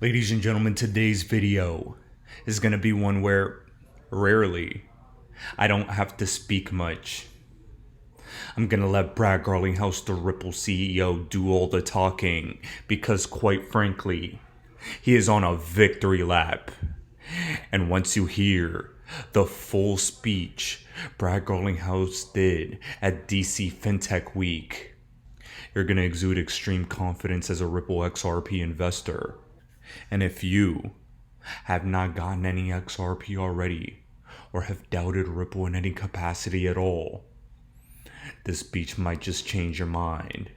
Ladies and gentlemen, today's video is going to be one where, rarely, I don't have to speak much. I'm going to let Brad Garlinghouse, the Ripple CEO, do all the talking because, quite frankly, he is on a victory lap. And once you hear the full speech Brad Garlinghouse did at DC FinTech Week, you're going to exude extreme confidence as a Ripple XRP investor. And if you have not gotten any XRP already, or have doubted Ripple in any capacity at all, this speech might just change your mind.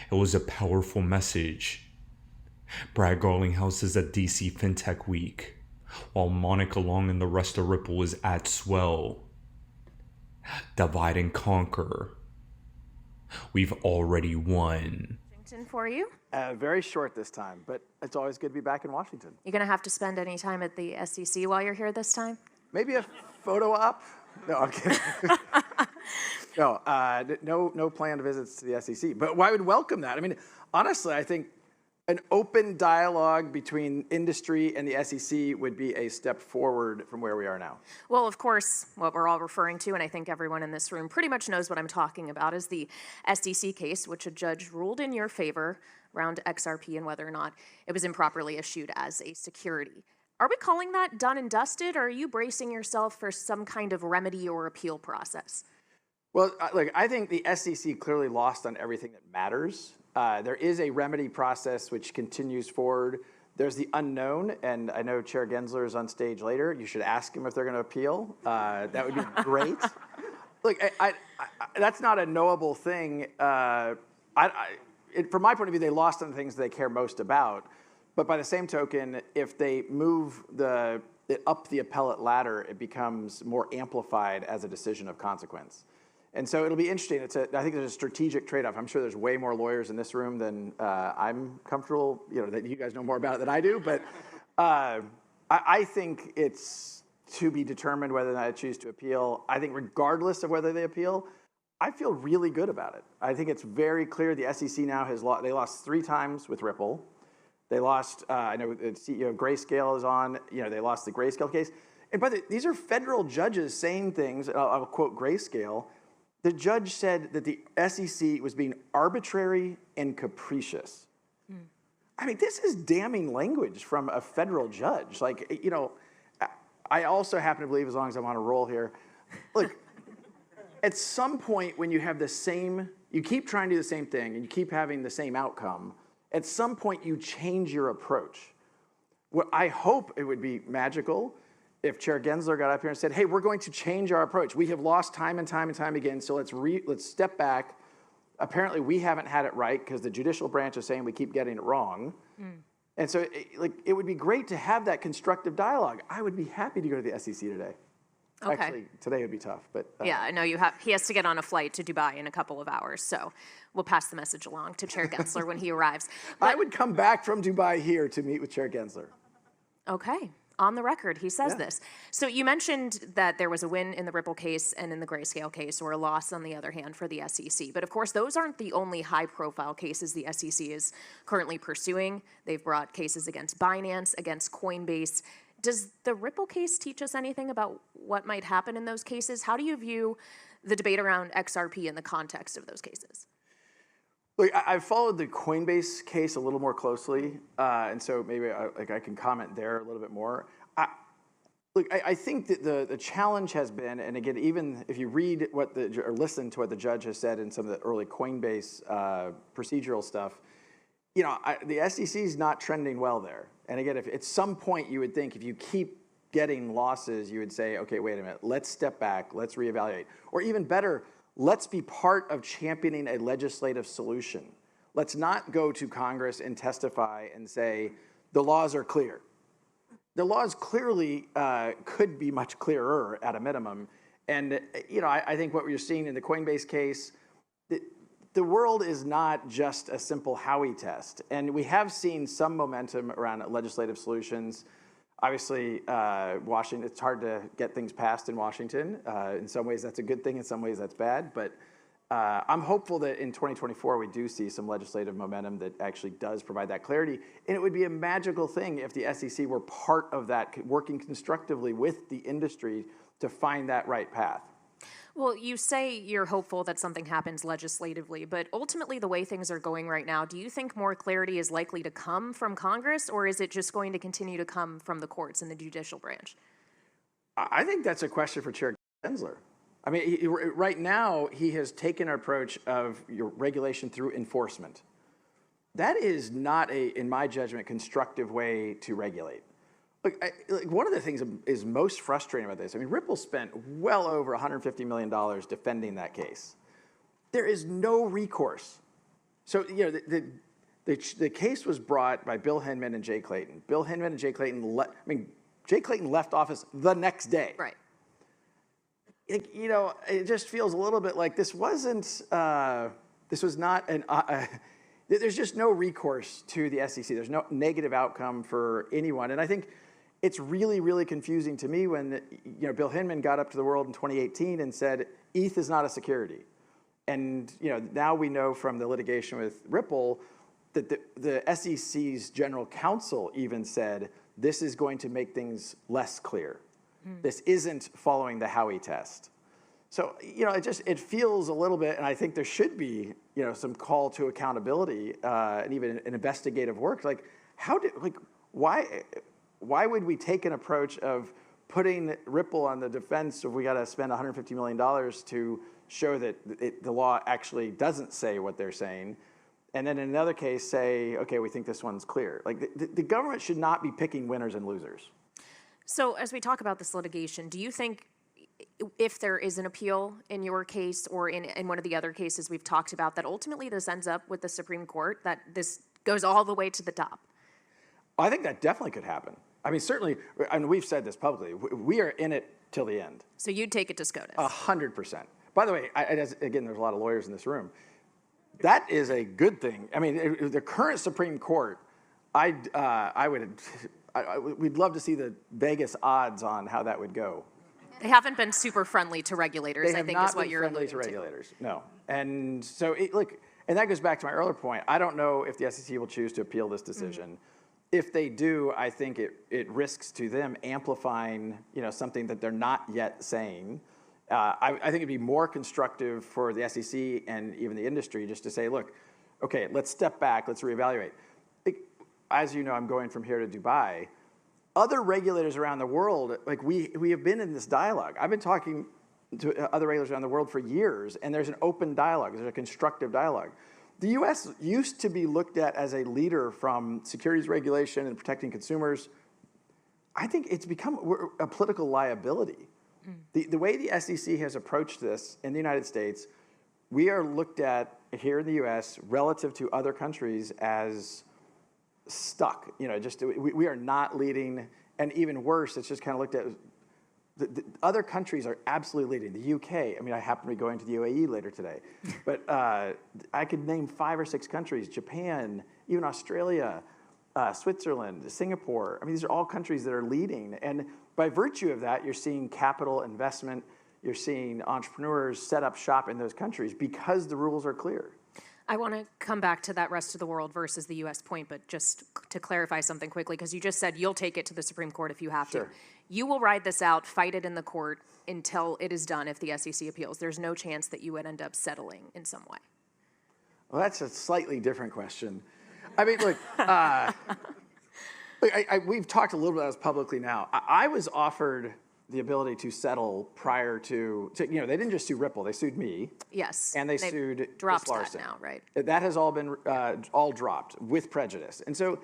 It was a powerful message. Brad Garlinghouse is at DC FinTech Week, while Monica Long and the rest of Ripple is at Swell. Divide and conquer. We've already won. For you? Very short this time, but it's always good to be back in Washington. You gonna have to spend any time at the SEC while you're here this time? Maybe a photo op? No, I'm kidding. No planned visits to the SEC, but I would welcome that. I mean, honestly, I think an open dialogue between industry and the SEC would be a step forward from where we are now. Well, of course, what we're all referring to, and I think everyone in this room pretty much knows what I'm talking about, is the SEC case, which a judge ruled in your favor around XRP and whether or not it was improperly issued as a security. Are we calling that done and dusted, or are you bracing yourself for some kind of remedy or appeal process? Well, look, I think the SEC clearly lost on everything that matters. There is a remedy process which continues forward. There's the unknown, and I know Chair Gensler is on stage later. You should ask him if they're going to appeal. That would be great. Look, that's not a knowable thing. From my point of view, they lost on the things they care most about. But by the same token, if they move it up the appellate ladder, it becomes more amplified as a decision of consequence. And so it'll be interesting. I think there's a strategic trade-off. I'm sure there's way more lawyers in this room than I'm comfortable, that you guys know more about it than I do. But I think it's to be determined whether or not I choose to appeal. I think regardless of whether they appeal, I feel really good about it. I think it's very clear the SEC now they lost 3 times with Ripple. They lost, I know the CEO of Grayscale is on, they lost the Grayscale case. And by the way, these are federal judges saying things, I'll quote Grayscale. The judge said that the SEC was being arbitrary and capricious. I mean, this is damning language from a federal judge. I also happen to believe, as long as I'm on a roll here, look, at some point when you have you keep trying to do the same thing and you keep having the same outcome, at some point you change your approach. What I hope it would be magical if Chair Gensler got up here and said, hey, we're going to change our approach. We have lost time and time and time again, so let's step back. Apparently, we haven't had it right because the judicial branch is saying we keep getting it wrong. And so it would be great to have that constructive dialogue. I would be happy to go to the SEC today. Okay. Actually, today would be tough. But yeah, I know he has to get on a flight to Dubai in a couple of hours, so we'll pass the message along to Chair Gensler when he arrives. I would come back from Dubai here to meet with Chair Gensler. Okay. On the record, he says this. So you mentioned that there was a win in the Ripple case and in the Grayscale case, or a loss, on the other hand, for the SEC. But of course, those aren't the only high-profile cases the SEC is currently pursuing. They've brought cases against Binance, against Coinbase. Does the Ripple case teach us anything about what might happen in those cases? How do you view the debate around XRP in the context of those cases? Look, I've followed the Coinbase case a little more closely, and so maybe I can comment there a little bit more. I think that the challenge has been, and again, even if you read or listen to what the judge has said in some of the early Coinbase procedural stuff, the SEC is not trending well there. And again, if at some point you would think if you keep getting losses, you would say, okay, wait a minute, let's step back, let's reevaluate, or even better, let's be part of championing a legislative solution. Let's not go to Congress and testify and say, the laws are clear. The laws clearly could be much clearer at a minimum. And, I think what we're seeing in the Coinbase case, the world is not just a simple Howey test. And we have seen some momentum around legislative solutions. Obviously, Washington, it's hard to get things passed in Washington. In some ways, that's a good thing. In some ways, that's bad. But I'm hopeful that in 2024 we do see some legislative momentum that actually does provide that clarity. And it would be a magical thing if the SEC were part of that, working constructively with the industry to find that right path. Well, you say you're hopeful that something happens legislatively, but ultimately the way things are going right now, do you think more clarity is likely to come from Congress, or is it just going to continue to come from the courts and the judicial branch? I think that's a question for Chair Gensler. I mean, right now, he has taken an approach of your regulation through enforcement. That is not in my judgment, constructive way to regulate. Look, one of the things that is most frustrating about this, I mean, Ripple spent well over $150 million defending that case. There is no recourse. So, the case was brought by Bill Hinman and Jay Clayton. Bill Hinman and Jay Clayton, Jay Clayton left office the next day. Right. It just feels a little bit like this was not there's just no recourse to the SEC. There's no negative outcome for anyone. And I think it's really, really confusing to me when, Bill Hinman got up to the world in 2018 and said, ETH is not a security. And, now we know from the litigation with Ripple that the SEC's general counsel even said, this is going to make things less clear. This isn't following the Howey test. So, it feels a little bit, and I think there should be, some call to accountability and even an investigative work. Like, why would we take an approach of putting Ripple on the defense if we got to spend $150 million to show that the law actually doesn't say what they're saying, and then in another case say, okay, we think this one's clear. Like, the government should not be picking winners and losers. So as we talk about this litigation, do you think if there is an appeal in your case or in one of the other cases we've talked about, that ultimately this ends up with the Supreme Court, that this goes all the way to the top? I think that definitely could happen. I mean, certainly, we've said this publicly, we are in it till the end. So you'd take it to SCOTUS? 100%. By the way, again, there's a lot of lawyers in this room. That is a good thing. I mean, the current Supreme Court, we'd love to see the Vegas odds on how that would go. They haven't been super friendly to regulators, I think is what you're alluding to. They have not been friendly to regulators, no. And so, and that goes back to my earlier point. I don't know if the SEC will choose to appeal this decision. If they do, I think it risks to them amplifying, something that they're not yet saying. I think it'd be more constructive for the SEC and even the industry just to say, look, okay, let's step back, let's reevaluate. As you know, I'm going from here to Dubai. Other regulators around the world, we have been in this dialogue. I've been talking to other regulators around the world for years, and there's an open dialogue, there's a constructive dialogue. The US used to be looked at as a leader from securities regulation and protecting consumers. I think it's become a political liability. The way the SEC has approached this in the United States, we are looked at here in the US relative to other countries as stuck. We are not leading, and even worse, it's just kind of looked at, the other countries are absolutely leading. The UK, I happen to be going to the UAE later today, but I could name 5 or 6 countries, Japan, even Australia, Switzerland, Singapore. These are all countries that are leading, and by virtue of that, you're seeing capital investment, you're seeing entrepreneurs set up shop in those countries because the rules are clear. I want to come back to that rest of the world versus the U.S. point, but just to clarify something quickly, because you just said you'll take it to the Supreme Court if you have to. You will ride this out, fight it in the court until it is done if the SEC appeals. There's no chance that you would end up settling in some way. Well, that's a slightly different question. Look, we've talked a little bit about this publicly now. I was offered the ability to settle prior to they didn't just sue Ripple, they sued me. Yes. And they sued dropped Larson. that now, right? That has all been all dropped with prejudice. And so,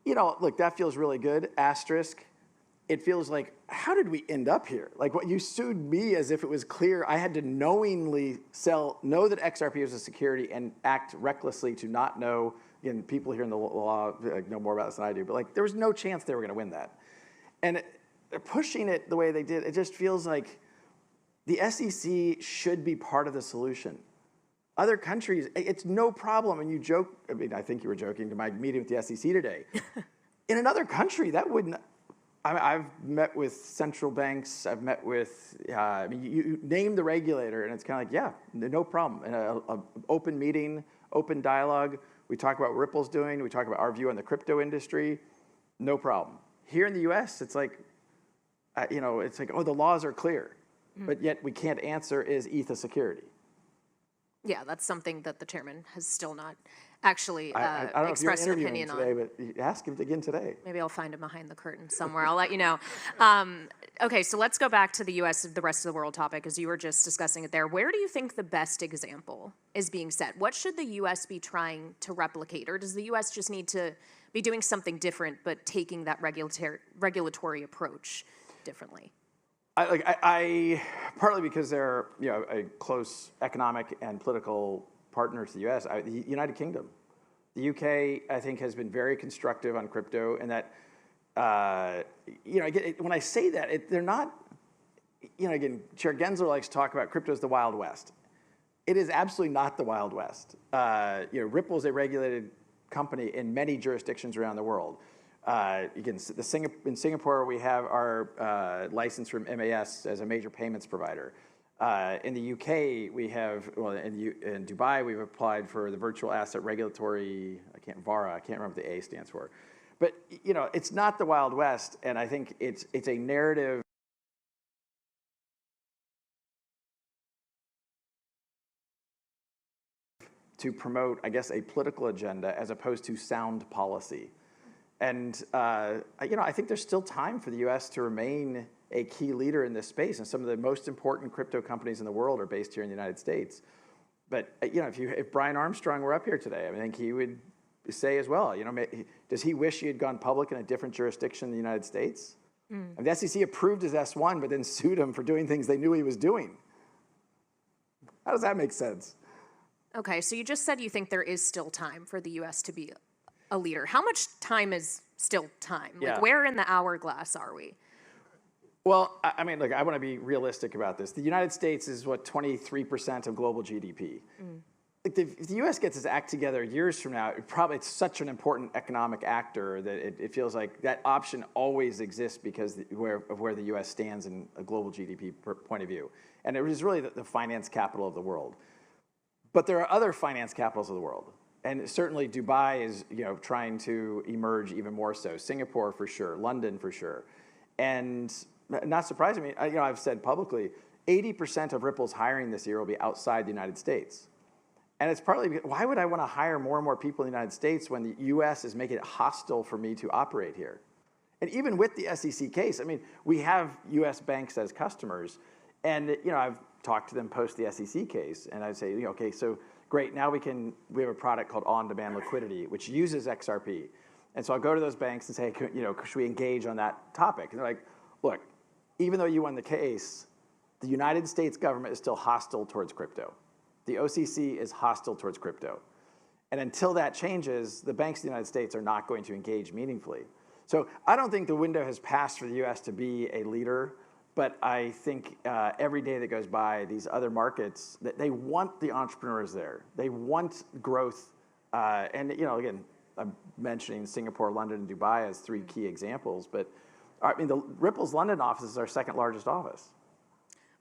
look, that feels really good. Asterisk. It feels like, how did we end up here? What you sued me as if it was clear I had to knowingly know that XRP was a security and act recklessly to not know. Again, people here in the law know more about this than I do, but there was no chance they were going to win that. And pushing it the way they did, it just feels like the SEC should be part of the solution. Other countries, it's no problem. And you joke, I think you were joking to my meeting with the SEC today. In another country, that wouldn't, I've met with central banks. I've met with, I mean, you name the regulator, and it's kind of like, yeah, no problem. And a open meeting, open dialogue. We talk about what Ripple's doing. We talk about our view on the crypto industry. No problem. Here in the U.S., it's like, it's like, oh, the laws are clear, but yet we can't answer, is ETH a security? Yeah, that's something that the chairman has still not actually I don't know if you're expressed an interviewing opinion today, on. but ask him again today. Maybe I'll find him behind the curtain somewhere. I'll let you know. Okay, so let's go back to the U.S., the rest of the world topic, as you were just discussing it there. Where do you think the best example is being set? What should the U.S. be trying to replicate? Or does the U.S. just need to be doing something different, but taking that regulatory approach differently? I partly because they're a close economic and political partner to the U.S. The United Kingdom, the UK, I think has been very constructive on crypto, and that when I say that, they're not. Again, Chair Gensler likes to talk about crypto as the Wild West. It is absolutely not the Wild West. Ripple is a regulated company in many jurisdictions around the world. In Singapore, we have our license from MAS as a major payments provider. In the UK, we have, in Dubai, we've applied for the virtual asset regulatory, VARA, I can't remember what the A stands for. But, it's not the Wild West, and I think it's a narrative to promote, I guess, a political agenda as opposed to sound policy. And I think there's still time for the U.S. to remain a key leader in this space, and some of the most important crypto companies in the world are based here in the United States. But if Brian Armstrong were up here today, I think he would say as well. Does he wish he had gone public in a different jurisdiction in the United States? And the SEC approved his S1, but then sued him for doing things they knew he was doing. How does that make sense? Okay, so you just said you think there is still time for the U.S. to be a leader. How much time is still time? Like, where in the hourglass are we? Well, I want to be realistic about this. The United States is, 23% of global GDP. If the U.S. gets its act together years from now, it's such an important economic actor that it feels like that option always exists because of where the U.S. stands in a global GDP point of view. And it is really the finance capital of the world. But there are other finance capitals of the world. And certainly Dubai is trying to emerge even more so. Singapore for sure, London for sure. And not surprisingly, I've said publicly, 80% of Ripple's hiring this year will be outside the United States. And it's partly because, why would I want to hire more and more people in the United States when the US is making it hostile for me to operate here? And even with the SEC case, we have US banks as customers. And I've talked to them post the SEC case, and I'd say, okay, so great, now we have a product called on-demand liquidity, which uses XRP. And so I'll go to those banks and say, should we engage on that topic? And they're like, look, even though you won the case, the United States government is still hostile towards crypto. The OCC is hostile towards crypto. And until that changes, the banks in the United States are not going to engage meaningfully. So I don't think the window has passed for the US to be a leader, but I think every day that goes by, these other markets, they want the entrepreneurs there. They want growth. And again, I'm mentioning Singapore, London, and Dubai as three key examples, but the Ripple's London office is our second largest office.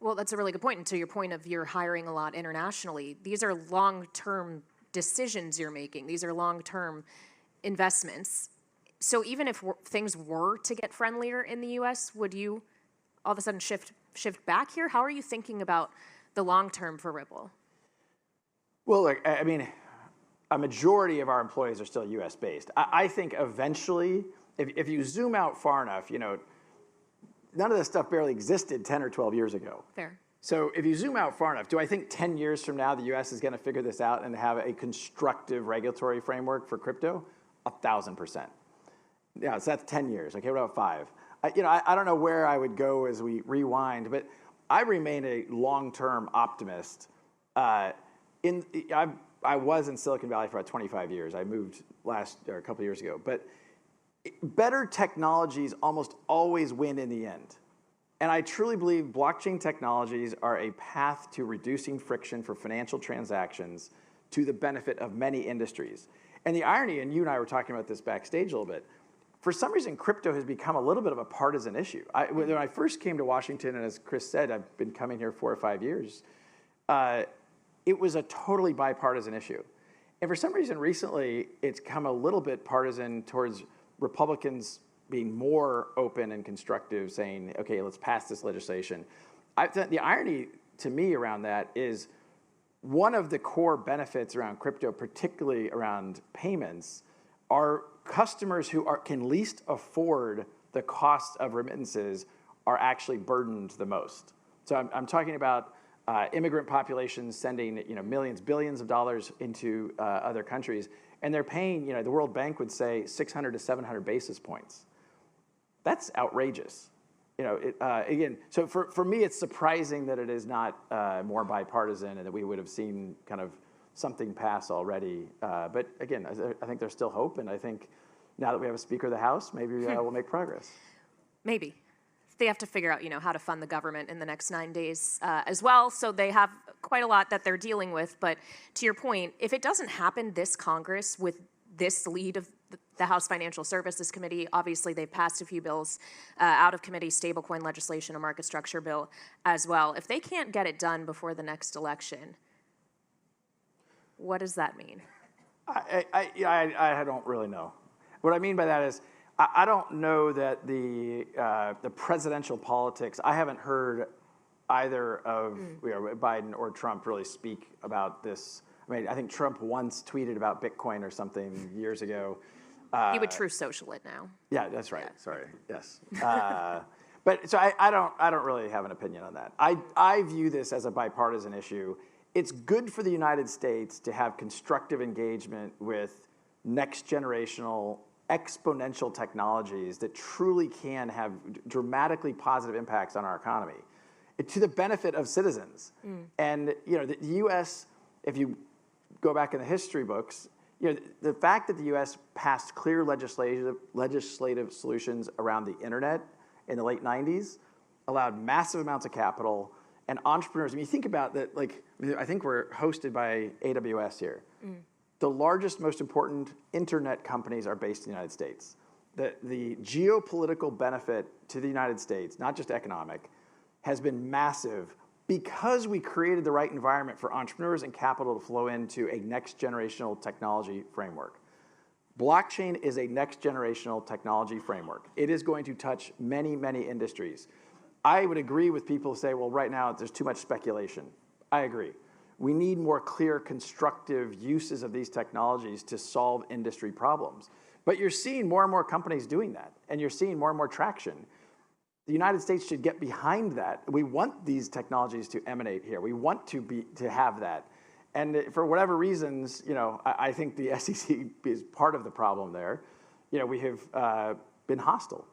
Well, that's a really good point. And to your point of you're hiring a lot internationally, these are long-term decisions you're making. These are long-term investments. So even if things were to get friendlier in the U.S., would you all of a sudden shift back here? How are you thinking about the long term for Ripple? Well, a majority of our employees are still U.S. based. I think eventually, if you zoom out far enough, none of this stuff barely existed 10 or 12 years ago. Fair. So if you zoom out far enough, do I think 10 years from now the U.S. is going to figure this out and have a constructive regulatory framework for crypto? 1,000%. Yeah, so that's 10 years. Okay, what about 5? I don't know where I would go as we rewind, but I remain a long-term optimist. I was in Silicon Valley for about 25 years. I moved a couple of years ago. But better technologies almost always win in the end. And I truly believe blockchain technologies are a path to reducing friction for financial transactions to the benefit of many industries. And the irony, and you and I were talking about this backstage a little bit, for some reason, crypto has become a little bit of a partisan issue. When I first came to Washington, and as Chris said, I've been coming here 4 or 5 years, it was a totally bipartisan issue. And for some reason, recently, it's come a little bit partisan towards Republicans being more open and constructive, saying, okay, let's pass this legislation. The irony to me around that is one of the core benefits around crypto, particularly around payments, are customers who can least afford the cost of remittances are actually burdened the most. So I'm talking about immigrant populations sending millions, billions of dollars into other countries, and they're paying, the World Bank would say 600 to 700 basis points. That's outrageous. Again, so for me, it's surprising that it is not more bipartisan and that we would have seen kind of something pass already. But again, I think there's still hope, and I think now that we have a Speaker of the House, maybe we'll make progress. Maybe. They have to figure out, how to fund the government in the next 9 days as well. So they have quite a lot that they're dealing with. But to your point, if it doesn't happen this Congress with this lead of the House Financial Services Committee, obviously they've passed a few bills out of committee, stablecoin legislation, a market structure bill as well. If they can't get it done before the next election, what does that mean? I don't really know. What I mean by that is, I don't know that the presidential politics. I haven't heard either of Biden or Trump really speak about this. I mean, I think Trump once tweeted about Bitcoin or something years ago. He would True Social it now. Yeah, that's right. Yeah. Sorry. Yes. But so I don't really have an opinion on that. I view this as a bipartisan issue. It's good for the United States to have constructive engagement with next generational exponential technologies that truly can have dramatically positive impacts on our economy to the benefit of citizens. And the U.S., if you go back in the history books, the fact that the U.S. passed clear legislative solutions around the internet in the late 90s allowed massive amounts of capital and entrepreneurs. I mean, you think about that, I think we're hosted by AWS here. The largest, most important internet companies are based in the United States. The geopolitical benefit to the United States, not just economic, has been massive because we created the right environment for entrepreneurs and capital to flow into a next generational technology framework. Blockchain is a next generational technology framework. It is going to touch many, many industries. I would agree with people who say, well, right now there's too much speculation. I agree. We need more clear, constructive uses of these technologies to solve industry problems. But you're seeing more and more companies doing that, and you're seeing more and more traction. The United States should get behind that. We want these technologies to emanate here. We want to have that. And for whatever reasons, I think the SEC is part of the problem there. We have been hostile.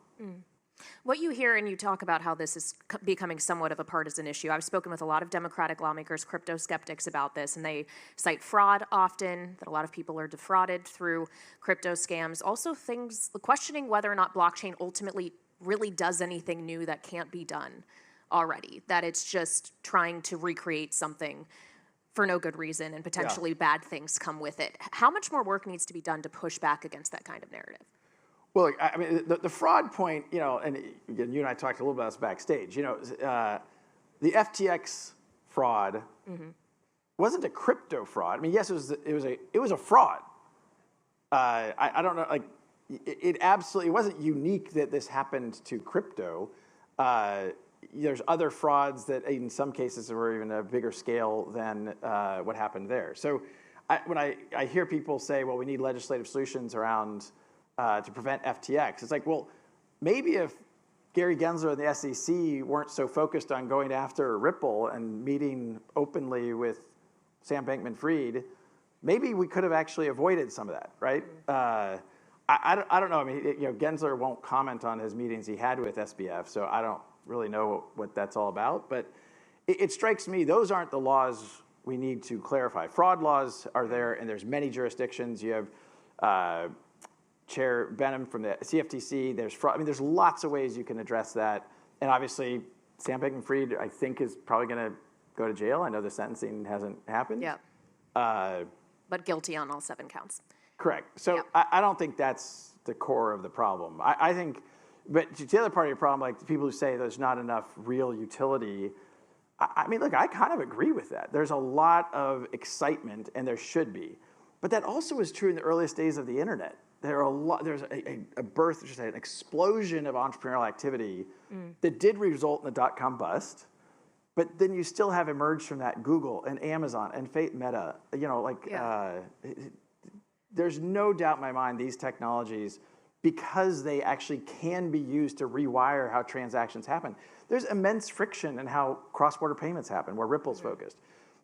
What you hear, and you talk about how this is becoming somewhat of a partisan issue. I've spoken with a lot of Democratic lawmakers, crypto skeptics about this, and they cite fraud often, that a lot of people are defrauded through crypto scams. Also things questioning whether or not blockchain ultimately really does anything new that can't be done already, that it's just trying to recreate something for no good reason and potentially bad things come with it. How much more work needs to be done to push back against that kind of narrative? Well, I mean, the fraud point, and again, you and I talked a little about this backstage. The FTX fraud wasn't a crypto fraud. I mean, yes, it was a fraud. I don't know, it absolutely wasn't unique that this happened to crypto. There's other frauds that, in some cases, were even a bigger scale than what happened there. So, when I hear people say, "Well, we need legislative solutions around." To prevent FTX. It's like, well, maybe if Gary Gensler and the SEC weren't so focused on going after Ripple and meeting openly with Sam Bankman-Fried, maybe we could have actually avoided some of that, right? I don't know. I mean, Gensler won't comment on his meetings he had with SBF, so I don't really know what that's all about. But it strikes me those aren't the laws we need to clarify. Fraud laws are there, and there's many jurisdictions. You have Chair Benham from the CFTC. There's fraud. I mean, there's lots of ways you can address that. And obviously, Sam Bankman-Fried, I think, is probably going to go to jail. I know the sentencing hasn't happened. Yeah. But guilty on all 7 counts. Correct. So yeah. I don't think that's the core of the problem. I think, but to the other part of your problem, like the people who say there's not enough real utility, I mean, look, I kind of agree with that. There's a lot of excitement, and there should be. But that also was true in the earliest days of the internet. There's a birth, just an explosion of entrepreneurial activity that did result in the dot-com bust. But then you still have emerged from that Google and Amazon and Meta. You know, like there's no doubt in my mind these technologies, because they actually can be used to rewire how transactions happen. There's immense friction in how cross-border payments happen, where Ripple's focused.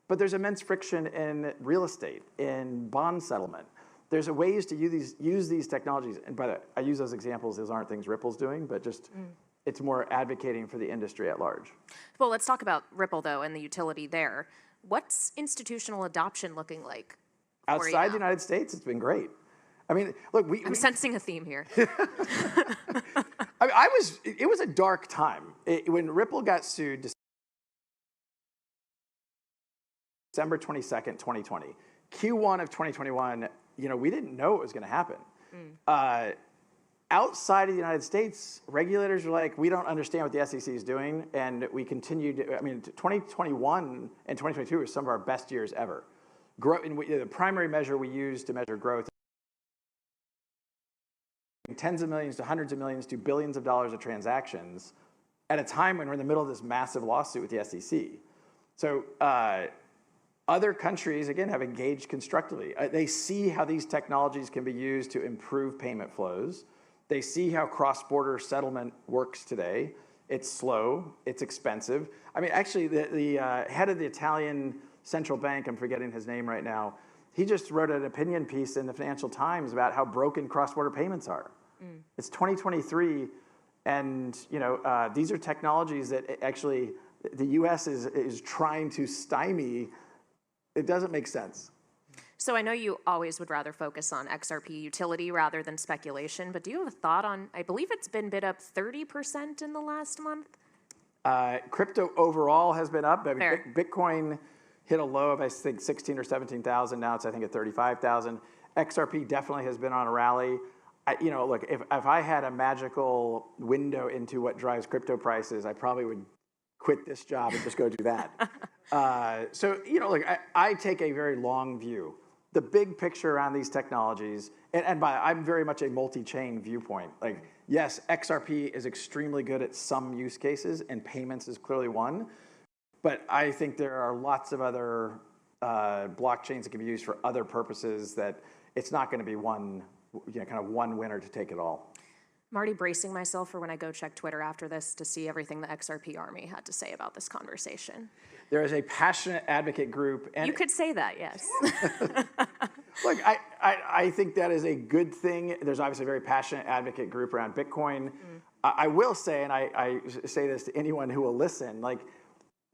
But there's immense friction in real estate, in bond settlement. There's ways to use these technologies. And by the way, I use those examples. Those aren't things Ripple's doing, but just it's more advocating for the industry at large. Well, let's talk about Ripple, though, and the utility there. What's institutional adoption looking like for you Outside now? the United States, it's been great. I mean, look, I'm sensing a theme here. I mean, it was a dark time. When Ripple got sued December 22nd, 2020, Q1 of 2021, you know, we didn't know what was going to happen. Outside of the United States, regulators were like, we don't understand what the SEC is doing, and we continued. I mean, 2021 and 2022 were some of our best years ever. The primary measure we use to measure growth, tens of millions to hundreds of millions to billions of dollars of transactions at a time when we're in the middle of this massive lawsuit with the SEC. So other countries, again, have engaged constructively. They see how these technologies can be used to improve payment flows. They see how cross-border settlement works today. It's slow, it's expensive. I mean, actually, the head of the Italian central bank, I'm forgetting his name right now, he just wrote an opinion piece in the Financial Times about how broken cross-border payments are. It's 2023, and you know these are technologies that actually the U.S. is trying to stymie. It doesn't make sense. So I know you always would rather focus on XRP utility rather than speculation, but do you have a thought on, I believe it's been bid up 30% in the last month? Crypto overall has been up. I mean, Fair. Bitcoin hit a low of, I think, 16 or 17,000. Now it's, I think, at 35,000. XRP definitely has been on a rally. You know, look, if I had a magical window into what drives crypto prices, I probably would quit this job and just go do that. So, you know, look, I take a very long view. The big picture around these technologies, and I'm very much a multi-chain viewpoint. Like, yes, XRP is extremely good at some use cases, and payments is clearly one. But I think there are lots of other blockchains that can be used for other purposes that it's not going to be one, you know, kind of one winner to take it all. I'm already bracing myself for when I go check Twitter after this to see everything the XRP army had to say about this conversation. There is a passionate advocate group. And You could say that, yes. look, I think that is a good thing. There's obviously a very passionate advocate group around Bitcoin. I will say, and I say this to anyone who will listen, like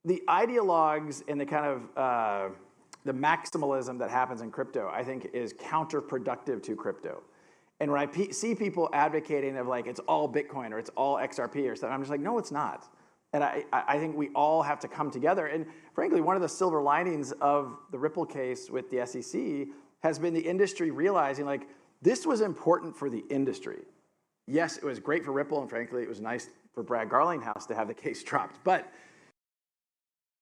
the ideologues and the kind of the maximalism that happens in crypto, I think is counterproductive to crypto. And when I see people advocating of like, it's all Bitcoin or it's all XRP or something, I'm just like, no, it's not. And I think we all have to come together. And frankly, one of the silver linings of the Ripple case with the SEC has been the industry realizing like, this was important for the industry. Yes, it was great for Ripple, and frankly, it was nice for Brad Garlinghouse to have the case dropped. But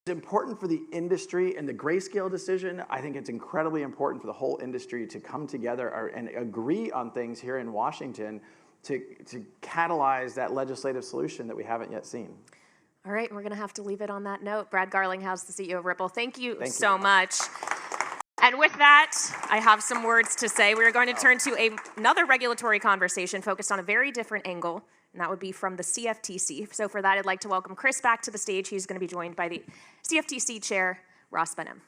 it's important for the industry, and the grayscale decision, I think it's incredibly important for the whole industry to come together and agree on things here in Washington to catalyze that legislative solution that we haven't yet seen. All right, we're going to have to leave it on that note. Brad Garlinghouse, the CEO of Ripple, thank you so much. And with that, I have some words to say. We're going to turn to another regulatory conversation focused on a very different angle, and that would be from the CFTC. So for that, I'd like to welcome Chris back to the stage. He's going to be joined by the CFTC Chair, Ross Benham.